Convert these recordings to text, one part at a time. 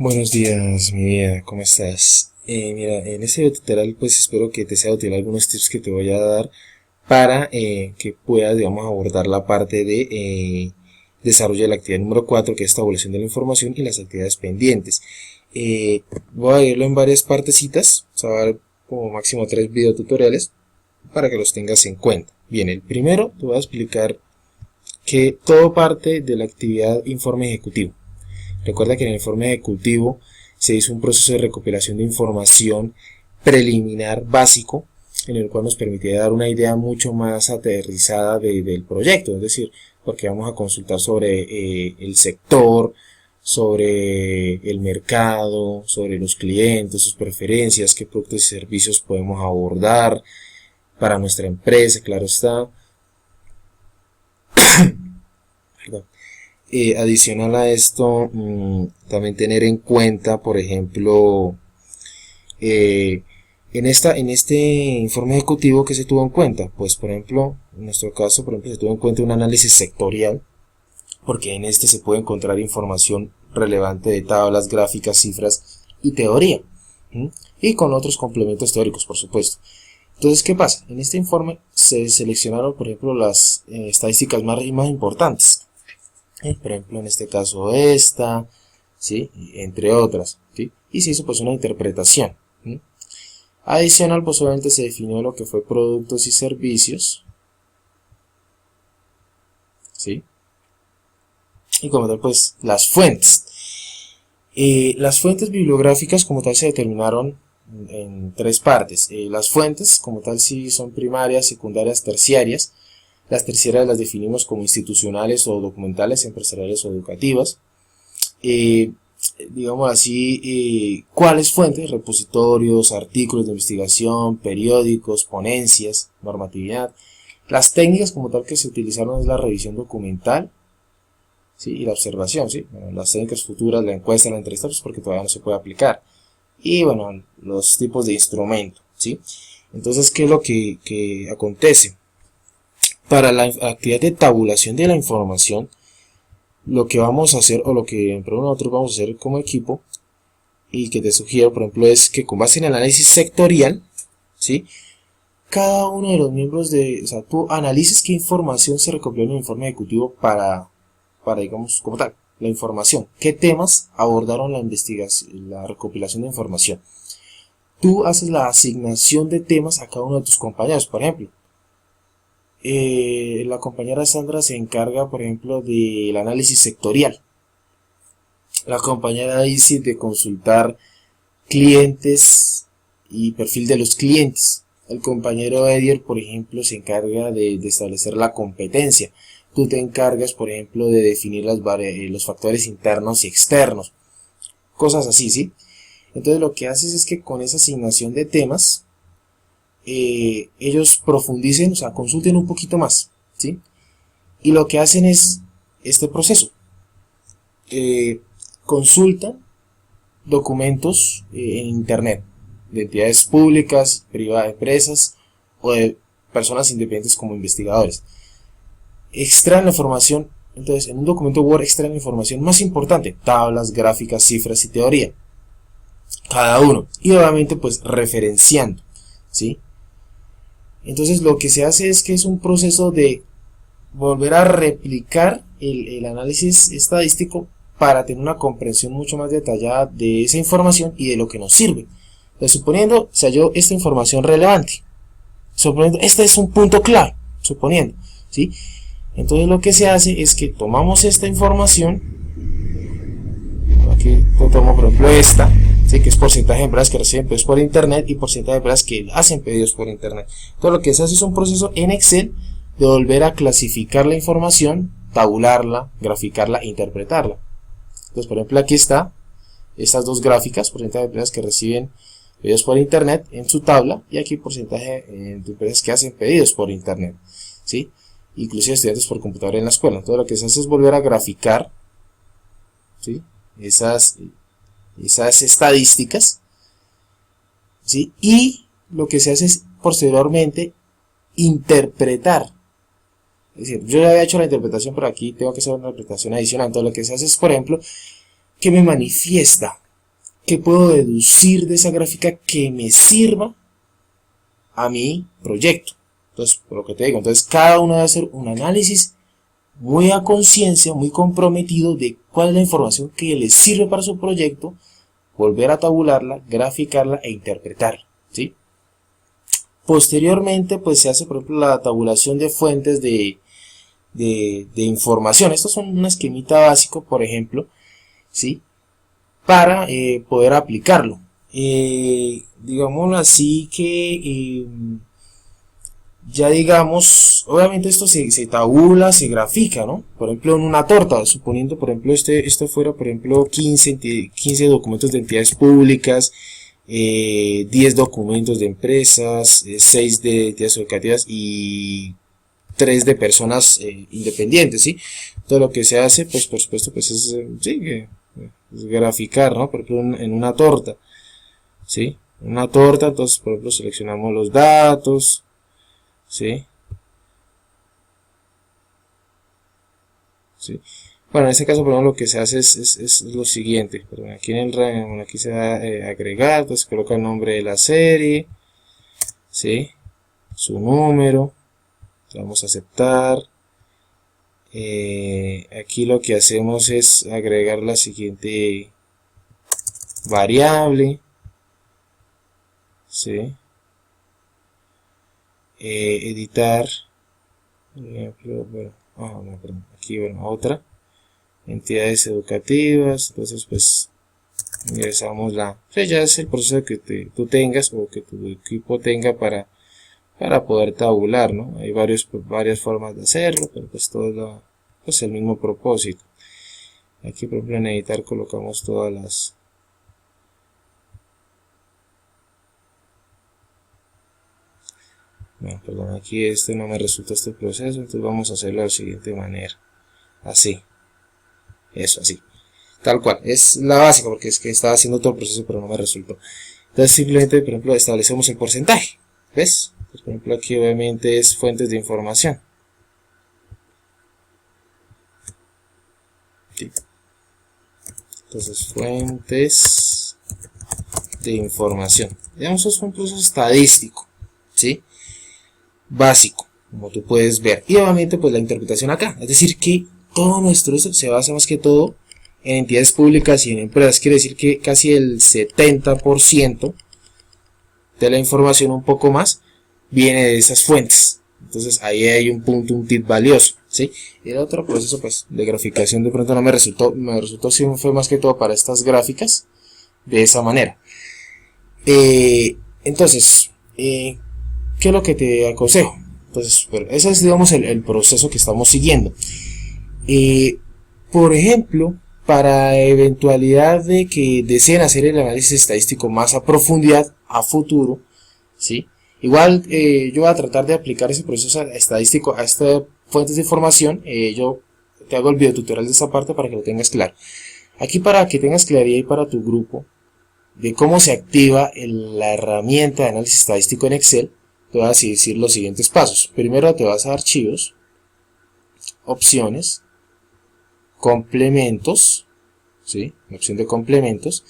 Buenos días, mi vida, ¿cómo estás? Mira, en este tutorial pues espero que te sea útil algunos tips que te voy a dar para que puedas, digamos, abordar la parte de desarrollo de la actividad número 4, que es tabulación de la información y las actividades pendientes. Voy a verlo en varias partecitas, o sea, va a haber como máximo 3 videotutoriales para que los tengas en cuenta. Bien, el primero te voy a explicar que todo parte de la actividad informe ejecutivo. Recuerda que en el informe ejecutivo se hizo un proceso de recopilación de información preliminar básico en el cual nos permitía dar una idea mucho más aterrizada del proyecto, es decir, porque vamos a consultar sobre el sector, sobre el mercado, sobre los clientes, sus preferencias, qué productos y servicios podemos abordar para nuestra empresa, claro está. Perdón. Adicional a esto, también tener en cuenta, por ejemplo, eh, en este informe ejecutivo que se tuvo en cuenta, pues por ejemplo, en nuestro caso, por ejemplo, se tuvo en cuenta un análisis sectorial, porque en este se puede encontrar información relevante de tablas, gráficas, cifras y teoría, y con otros complementos teóricos, por supuesto. Entonces, ¿qué pasa? En este informe se seleccionaron, por ejemplo, las estadísticas más importantes. Por ejemplo, en este caso esta, ¿sí? Entre otras, ¿sí? Y se hizo pues una interpretación, ¿sí? Adicional, pues obviamente se definió lo que fue productos y servicios, ¿sí? Y como tal, pues las fuentes. Las fuentes bibliográficas como tal se determinaron en tres partes. Las fuentes como tal sí son primarias, secundarias, terciarias. Las terciarias las definimos como institucionales o documentales, empresariales o educativas. Digamos así, ¿cuáles fuentes? Repositorios, artículos de investigación, periódicos, ponencias, normatividad. Las técnicas como tal que se utilizaron es la revisión documental, ¿sí? Y la observación, ¿sí? Bueno, las técnicas futuras, la encuesta, la entrevista, pues porque todavía no se puede aplicar. Y bueno, los tipos de instrumento, ¿sí? Entonces, ¿qué es lo que acontece? Para la actividad de tabulación de la información, lo que vamos a hacer, o lo que nosotros vamos a hacer como equipo, y que te sugiero, por ejemplo, es que con base en el análisis sectorial, ¿sí? Cada uno de los miembros o sea, tú analices qué información se recopiló en el informe ejecutivo digamos, como tal, la información, qué temas abordaron la investigación, la recopilación de información. Tú haces la asignación de temas a cada uno de tus compañeros, por ejemplo. La compañera Sandra se encarga, por ejemplo, del análisis sectorial. La compañera Daisy de consultar clientes y perfil de los clientes. El compañero Edier, por ejemplo, se encarga de establecer la competencia. Tú te encargas, por ejemplo, de definir los factores internos y externos. Cosas así, ¿sí? Entonces lo que haces es que con esa asignación de temas, ellos profundicen, o sea, consulten un poquito más, ¿sí? Y lo que hacen es este proceso. Consultan documentos en internet de entidades públicas, privadas, empresas o de personas independientes como investigadores. Extraen la información, entonces en un documento Word extraen la información más importante, tablas, gráficas, cifras y teoría, cada uno, y obviamente pues referenciando, ¿sí? Entonces lo que se hace es que es un proceso de volver a replicar el análisis estadístico para tener una comprensión mucho más detallada de esa información y de lo que nos sirve. Entonces, suponiendo se halló esta información relevante, suponiendo este es un punto clave, suponiendo, ¿sí? Entonces lo que se hace es que tomamos esta información, aquí tomo por ejemplo esta, ¿sí? Que es porcentaje de empresas que reciben pedidos por internet y porcentaje de empresas que hacen pedidos por internet. Todo lo que se hace es un proceso en Excel de volver a clasificar la información, tabularla, graficarla e interpretarla. Entonces, por ejemplo, aquí está estas dos gráficas, porcentaje de empresas que reciben pedidos por internet en su tabla, y aquí porcentaje de empresas que hacen pedidos por internet, ¿sí? Inclusive estudiantes por computadora en la escuela. Entonces lo que se hace es volver a graficar, ¿sí? esas estadísticas, ¿sí? Y lo que se hace es posteriormente interpretar. Es decir, yo ya había hecho la interpretación, pero aquí tengo que hacer una interpretación adicional. Entonces lo que se hace es, por ejemplo, ¿qué me manifiesta ¿Qué puedo deducir de esa gráfica que me sirva a mi proyecto? Entonces, por lo que te digo, entonces cada uno debe hacer un análisis muy a conciencia, muy comprometido de cuál es la información que le sirve para su proyecto, volver a tabularla, graficarla e interpretarla, ¿sí? Posteriormente, pues se hace, por ejemplo, la tabulación de fuentes de información. Estos son un esquemita básico, por ejemplo, ¿sí? Para poder aplicarlo. Digámoslo así que ya digamos, obviamente esto se tabula, se grafica, ¿no? Por ejemplo, en una torta, suponiendo, por ejemplo, esto fuera, por ejemplo, 15 documentos de entidades públicas, 10 documentos de empresas, 6 de entidades educativas y 3 de personas independientes, ¿sí? Todo lo que se hace, pues, por supuesto, pues es, sí, es graficar, ¿no? Por ejemplo, en una torta, ¿sí? Una torta, entonces, por ejemplo, seleccionamos los datos, ¿sí? ¿Sí? Bueno, en este caso, por ejemplo, lo que se hace es lo siguiente. Perdón, aquí en el aquí se da agregar, entonces coloca el nombre de la serie, ¿sí? Su número, vamos a aceptar. Aquí lo que hacemos es agregar la siguiente variable, ¿sí? Editar, por ejemplo, bueno, no, perdón, aquí, bueno, otra, entidades educativas, entonces pues ingresamos pues ya es el proceso que tú tengas o que tu equipo tenga para poder tabular, ¿no? Hay varias formas de hacerlo, pero pues todo pues el mismo propósito. Aquí, por ejemplo, en editar colocamos todas las no, perdón, aquí no me resulta este proceso, entonces vamos a hacerlo de la siguiente manera, así, eso, así, tal cual, es la básica porque es que estaba haciendo todo el proceso pero no me resultó. Entonces simplemente, por ejemplo, establecemos el porcentaje, ¿ves? Pues, por ejemplo, aquí obviamente es fuentes de información, ¿sí? Entonces fuentes de información, digamos, es un proceso estadístico, ¿sí? Básico, como tú puedes ver, y obviamente pues la interpretación acá, es decir que todo nuestro uso se basa más que todo en entidades públicas y en empresas, quiere decir que casi el 70% de la información, un poco más, viene de esas fuentes. Entonces ahí hay un punto, un tip valioso, ¿sí? Y el otro proceso pues de graficación de pronto no me resultó, sí fue más que todo para estas gráficas de esa manera. Entonces, ¿qué es lo que te aconsejo? Pues ese es, digamos, el proceso que estamos siguiendo. Por ejemplo, para eventualidad de que deseen hacer el análisis estadístico más a profundidad a futuro, ¿sí? Igual yo voy a tratar de aplicar ese proceso estadístico a estas fuentes de información. Yo te hago el video tutorial de esta parte para que lo tengas claro. Aquí, para que tengas claridad y para tu grupo de cómo se activa la herramienta de análisis estadístico en Excel, te voy a decir los siguientes pasos. Primero te vas a archivos, opciones, complementos, ¿sí? La opción de complementos.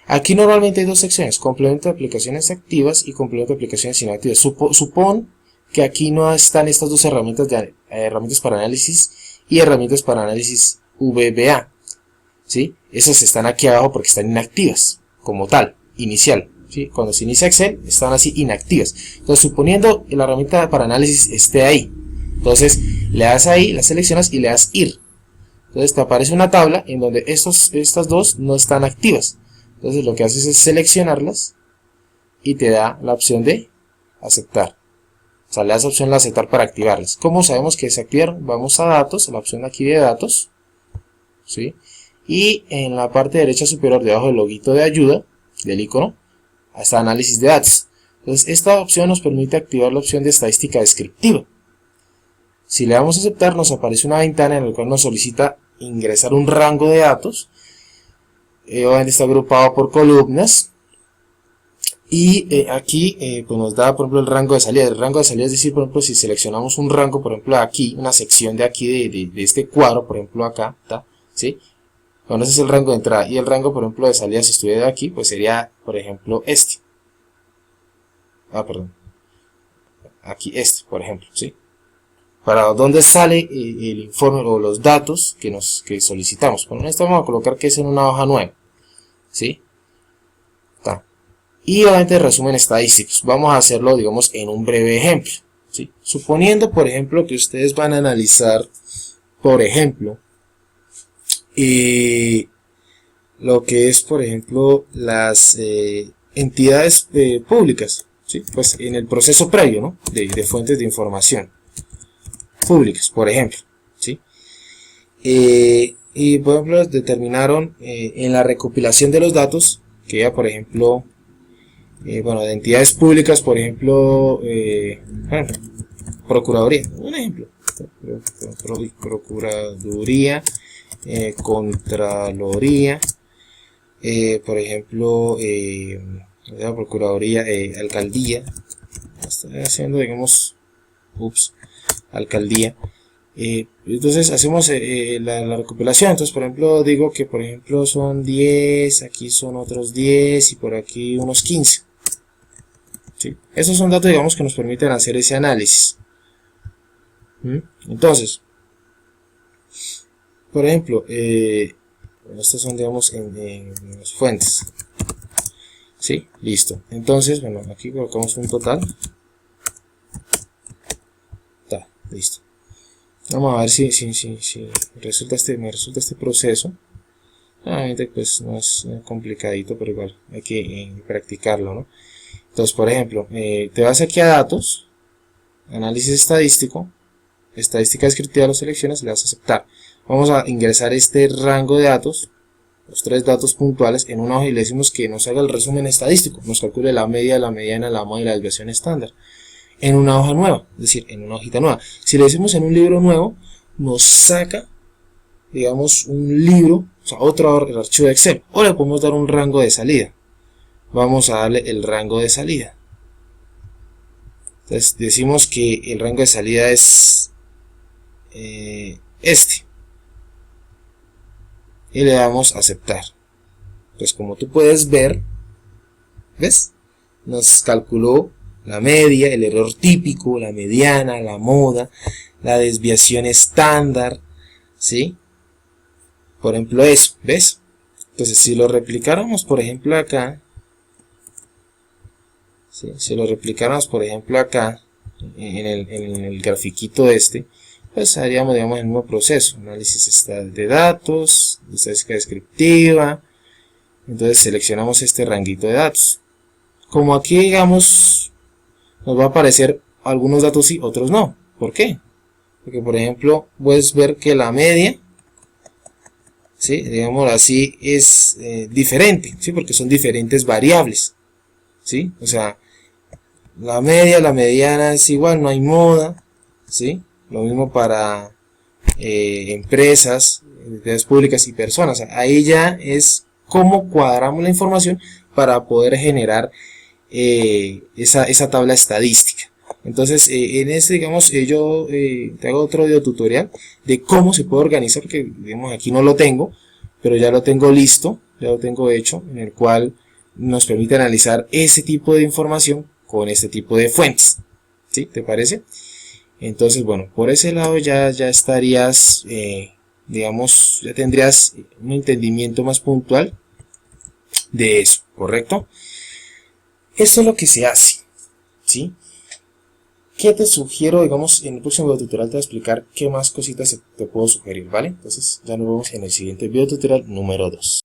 Aquí normalmente hay dos secciones, complemento de aplicaciones activas y complemento de aplicaciones inactivas. Supón que aquí no están estas dos herramientas, herramientas para análisis y herramientas para análisis VBA, ¿sí? Esas están aquí abajo porque están inactivas, como tal, inicial, ¿sí? Cuando se inicia Excel, están así inactivas. Entonces, suponiendo que la herramienta para análisis esté ahí, entonces le das ahí, la seleccionas y le das ir. Entonces te aparece una tabla en donde estas dos no están activas. Entonces lo que haces es seleccionarlas y te da la opción de aceptar. O sea, le das la opción de aceptar para activarlas. ¿Cómo sabemos que se activaron? Vamos a datos, a la opción aquí de datos, ¿sí? Y en la parte derecha superior, debajo del loguito de ayuda, del icono, está análisis de datos. Entonces esta opción nos permite activar la opción de estadística descriptiva. Si le damos a aceptar, nos aparece una ventana en la cual nos solicita ingresar un rango de datos. Obviamente está agrupado por columnas. Y aquí pues nos da, por ejemplo, el rango de salida. El rango de salida es decir, por ejemplo, si seleccionamos un rango, por ejemplo, aquí, una sección de aquí, de este cuadro, por ejemplo, acá, ¿sí? Cuando ese es el rango de entrada, y el rango, por ejemplo, de salida, si estuviera aquí, pues sería, por ejemplo, este. Perdón. Aquí este, por ejemplo, ¿sí? Para dónde sale el informe o los datos que solicitamos. Bueno, esto vamos a colocar que es en una hoja nueva, ¿sí? Y obviamente resumen estadísticos. Vamos a hacerlo, digamos, en un breve ejemplo, ¿sí? Suponiendo, por ejemplo, que ustedes van a analizar, por ejemplo, lo que es, por ejemplo, las entidades públicas, ¿sí? Pues en el proceso previo, ¿no? de fuentes de información públicas, por ejemplo, ¿sí? Y por ejemplo determinaron en la recopilación de los datos que ya, por ejemplo, bueno, de entidades públicas, por ejemplo, Procuraduría, un ejemplo, Procuraduría, Contraloría, por ejemplo, la Procuraduría, Alcaldía, estoy haciendo, digamos, Alcaldía. Entonces hacemos la recopilación. Entonces, por ejemplo, digo que por ejemplo son 10, aquí son otros 10 y por aquí unos 15. ¿Sí? Esos son datos, digamos, que nos permiten hacer ese análisis. Entonces, por ejemplo, estos son, digamos, en las fuentes. ¿Sí? Listo. Entonces, bueno, aquí colocamos un total. Está, listo. Vamos a ver si me resulta este proceso. Obviamente pues no es complicadito, pero igual hay que practicarlo, ¿no? Entonces, por ejemplo, te vas aquí a datos, análisis estadístico, estadística descriptiva, lo seleccionas y le das a aceptar. Vamos a ingresar este rango de datos, los 3 datos puntuales en una hoja y le decimos que nos haga el resumen estadístico, nos calcule la media, la mediana, la moda y la desviación estándar. En una hoja nueva, es decir, en una hojita nueva. Si le decimos en un libro nuevo, nos saca, digamos, un libro, o sea, otro archivo de Excel, o le podemos dar un rango de salida. Vamos a darle el rango de salida. Entonces decimos que el rango de salida es este. Y le damos a aceptar. Pues como tú puedes ver, ¿ves? Nos calculó la media, el error típico, la mediana, la moda, la desviación estándar, ¿sí? Por ejemplo eso, ¿ves? Entonces si lo replicáramos, por ejemplo, acá, ¿sí? Si lo replicáramos, por ejemplo, acá, en el grafiquito este, pues haríamos, digamos, el mismo proceso, análisis de datos, estadística descriptiva, entonces seleccionamos este ranguito de datos. Como aquí, digamos, nos va a aparecer algunos datos sí, otros no. ¿Por qué? Porque, por ejemplo, puedes ver que la media, ¿sí? Digamos así, es diferente, ¿sí? Porque son diferentes variables, ¿sí? O sea, la media, la mediana es igual, no hay moda, ¿sí? Lo mismo para empresas, entidades públicas y personas. O sea, ahí ya es cómo cuadramos la información para poder generar esa tabla estadística. Entonces, en este, digamos, yo te hago otro video tutorial de cómo se puede organizar, porque digamos aquí no lo tengo, pero ya lo tengo listo, ya lo tengo hecho, en el cual nos permite analizar ese tipo de información con este tipo de fuentes. ¿Sí? ¿Te parece? Entonces, bueno, por ese lado ya estarías, digamos, ya tendrías un entendimiento más puntual de eso, ¿correcto? Esto es lo que se hace, ¿sí? ¿Qué te sugiero? Digamos, en el próximo video tutorial te voy a explicar qué más cositas te puedo sugerir, ¿vale? Entonces, ya nos vemos en el siguiente video tutorial número 2.